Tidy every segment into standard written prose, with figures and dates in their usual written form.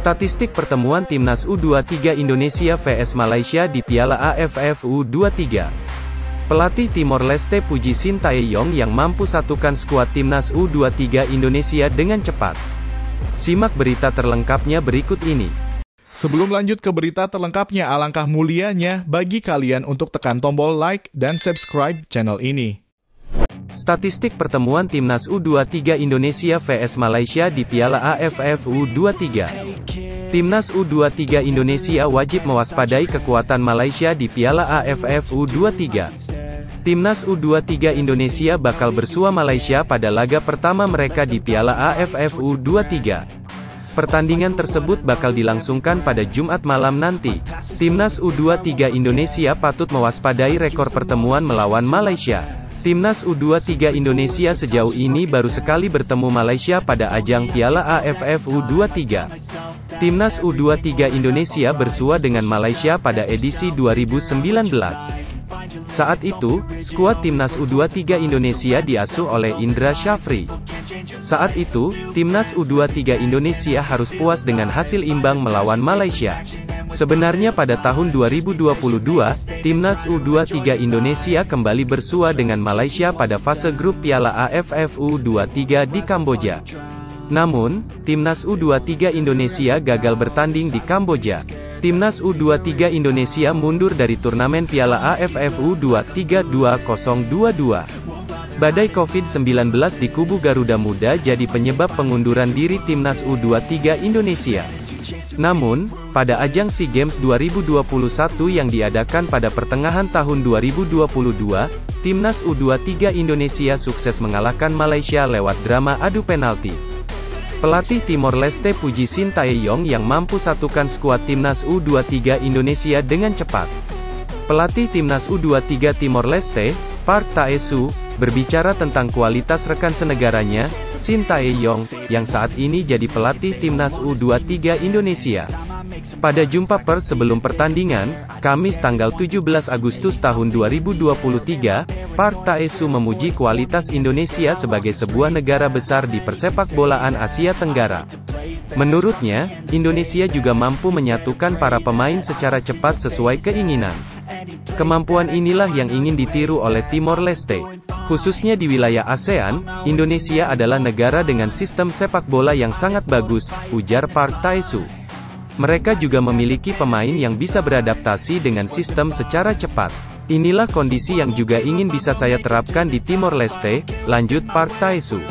Statistik pertemuan Timnas U23 Indonesia vs Malaysia di Piala AFF U23. Pelatih Timor Leste Puji Sintayong yang mampu satukan skuad Timnas U23 Indonesia dengan cepat. Simak berita terlengkapnya berikut ini. Sebelum lanjut ke berita terlengkapnya, alangkah mulianya bagi kalian untuk tekan tombol like dan subscribe channel ini. Statistik pertemuan Timnas U23 Indonesia vs Malaysia di Piala AFF U23. Timnas U23 Indonesia wajib mewaspadai kekuatan Malaysia di Piala AFF U23. Timnas U23 Indonesia bakal bersua Malaysia pada laga pertama mereka di Piala AFF U23. Pertandingan tersebut bakal dilangsungkan pada Jumat malam nanti. Timnas U23 Indonesia patut mewaspadai rekor pertemuan melawan Malaysia. Timnas U23 Indonesia sejauh ini baru sekali bertemu Malaysia pada ajang Piala AFF U23. Timnas U23 Indonesia bersua dengan Malaysia pada edisi 2019. Saat itu, skuad Timnas U23 Indonesia diasuh oleh Indra Syafri. Saat itu, Timnas U23 Indonesia harus puas dengan hasil imbang melawan Malaysia. Sebenarnya pada tahun 2022, Timnas U23 Indonesia kembali bersua dengan Malaysia pada fase grup Piala AFF U23 di Kamboja. Namun, Timnas U23 Indonesia gagal bertanding di Kamboja. Timnas U23 Indonesia mundur dari turnamen Piala AFF U23 2022. Badai COVID-19 di kubu Garuda Muda jadi penyebab pengunduran diri Timnas U23 Indonesia. Namun, pada ajang SEA Games 2021 yang diadakan pada pertengahan tahun 2022, Timnas U23 Indonesia sukses mengalahkan Malaysia lewat drama adu penalti. Pelatih Timor Leste Puji Sintayong yang mampu satukan skuad Timnas U23 Indonesia dengan cepat. Pelatih Timnas U23 Timor Leste, Park Tae-soo, berbicara tentang kualitas rekan senegaranya, Sintayong, yang saat ini jadi pelatih Timnas U23 Indonesia. Pada jumpa pers sebelum pertandingan, Kamis tanggal 17 Agustus tahun 2023, Park Tae-soo memuji kualitas Indonesia sebagai sebuah negara besar di persepakbolaan Asia Tenggara. Menurutnya, Indonesia juga mampu menyatukan para pemain secara cepat sesuai keinginan. Kemampuan inilah yang ingin ditiru oleh Timor Leste. Khususnya di wilayah ASEAN, Indonesia adalah negara dengan sistem sepak bola yang sangat bagus, ujar Park Tae-soo. Mereka juga memiliki pemain yang bisa beradaptasi dengan sistem secara cepat. Inilah kondisi yang juga ingin bisa saya terapkan di Timor Leste, lanjut Park Tae-soo.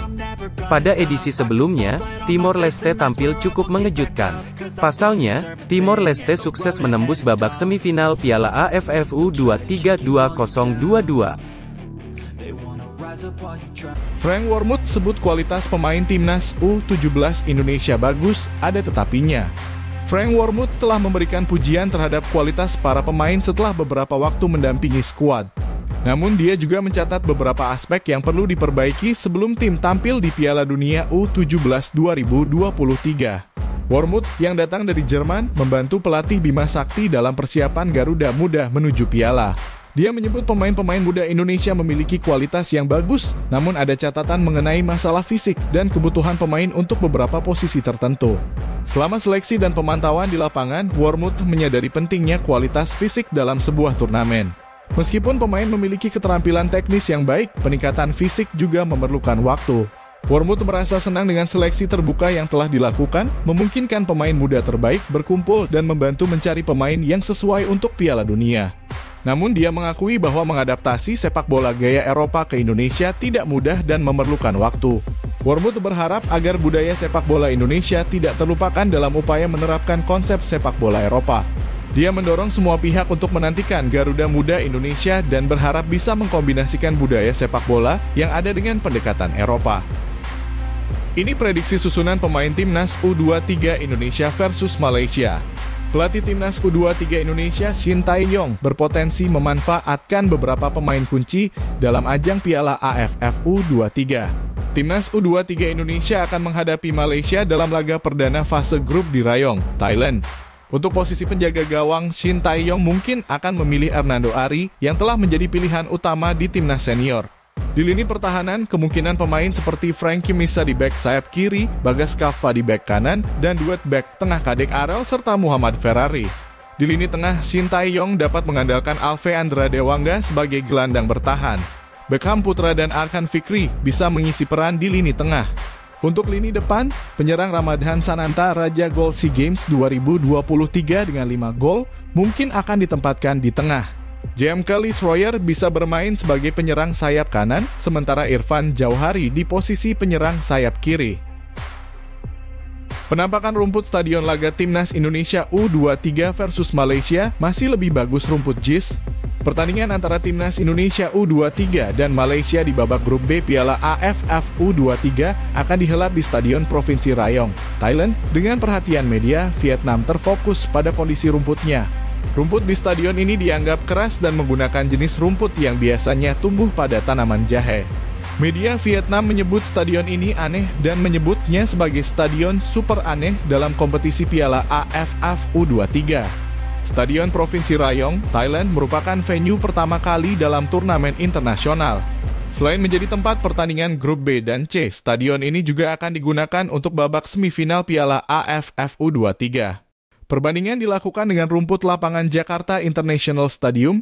Pada edisi sebelumnya, Timor Leste tampil cukup mengejutkan. Pasalnya, Timor Leste sukses menembus babak semifinal Piala AFF U23 2022. Frank Wormuth sebut kualitas pemain Timnas U17 Indonesia bagus, ada tetapinya. Frank Wormuth telah memberikan pujian terhadap kualitas para pemain setelah beberapa waktu mendampingi skuad. Namun dia juga mencatat beberapa aspek yang perlu diperbaiki sebelum tim tampil di Piala Dunia U17 2023. Wormuth yang datang dari Jerman membantu pelatih Bima Sakti dalam persiapan Garuda Muda menuju Piala. Dia menyebut pemain-pemain muda Indonesia memiliki kualitas yang bagus, namun ada catatan mengenai masalah fisik dan kebutuhan pemain untuk beberapa posisi tertentu. Selama seleksi dan pemantauan di lapangan, Wormuth menyadari pentingnya kualitas fisik dalam sebuah turnamen. Meskipun pemain memiliki keterampilan teknis yang baik, peningkatan fisik juga memerlukan waktu. Wormuth merasa senang dengan seleksi terbuka yang telah dilakukan, memungkinkan pemain muda terbaik berkumpul dan membantu mencari pemain yang sesuai untuk Piala Dunia. Namun dia mengakui bahwa mengadaptasi sepak bola gaya Eropa ke Indonesia tidak mudah dan memerlukan waktu. Wormuth berharap agar budaya sepak bola Indonesia tidak terlupakan dalam upaya menerapkan konsep sepak bola Eropa. Dia mendorong semua pihak untuk menantikan Garuda Muda Indonesia dan berharap bisa mengkombinasikan budaya sepak bola yang ada dengan pendekatan Eropa. Ini prediksi susunan pemain Timnas U23 Indonesia versus Malaysia. Pelatih Timnas U23 Indonesia Sintayong berpotensi memanfaatkan beberapa pemain kunci dalam ajang Piala AFF U23. Timnas U23 Indonesia akan menghadapi Malaysia dalam laga perdana fase grup di Rayong, Thailand. Untuk posisi penjaga gawang, Sintayong mungkin akan memilih Hernando Ari yang telah menjadi pilihan utama di timnas senior. Di lini pertahanan, kemungkinan pemain seperti Frankie Misa di bek sayap kiri, Bagas Kava di bek kanan, dan duet bek tengah Kadek Arel serta Muhammad Ferrari. Di lini tengah, Shin Tae-yong dapat mengandalkan Alve Andra Dewangga sebagai gelandang bertahan. Beckham Putra dan Arkan Fikri bisa mengisi peran di lini tengah. Untuk lini depan, penyerang Ramadhan Sananta Raja Gol SEA Games 2023 dengan 5 gol mungkin akan ditempatkan di tengah. JMK Lee Schroyer bisa bermain sebagai penyerang sayap kanan, sementara Irfan Jauhari di posisi penyerang sayap kiri. Penampakan rumput stadion laga Timnas Indonesia U23 versus Malaysia masih lebih bagus rumput JIS. Pertandingan antara Timnas Indonesia U23 dan Malaysia di babak grup B Piala AFF U23 akan dihelat di Stadion Provinsi Rayong, Thailand. Dengan perhatian media, Vietnam terfokus pada kondisi rumputnya. Rumput di stadion ini dianggap keras dan menggunakan jenis rumput yang biasanya tumbuh pada tanaman jahe. Media Vietnam menyebut stadion ini aneh dan menyebutnya sebagai stadion super aneh dalam kompetisi Piala AFF U23. Stadion Provinsi Rayong, Thailand merupakan venue pertama kali dalam turnamen internasional. Selain menjadi tempat pertandingan grup B dan C, stadion ini juga akan digunakan untuk babak semifinal Piala AFF U23. Perbandingan dilakukan dengan rumput lapangan Jakarta International Stadium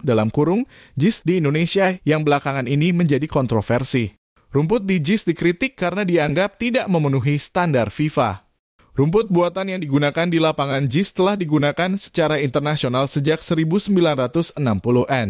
(JIS) di Indonesia yang belakangan ini menjadi kontroversi. Rumput di JIS dikritik karena dianggap tidak memenuhi standar FIFA. Rumput buatan yang digunakan di lapangan JIS telah digunakan secara internasional sejak 1960-an.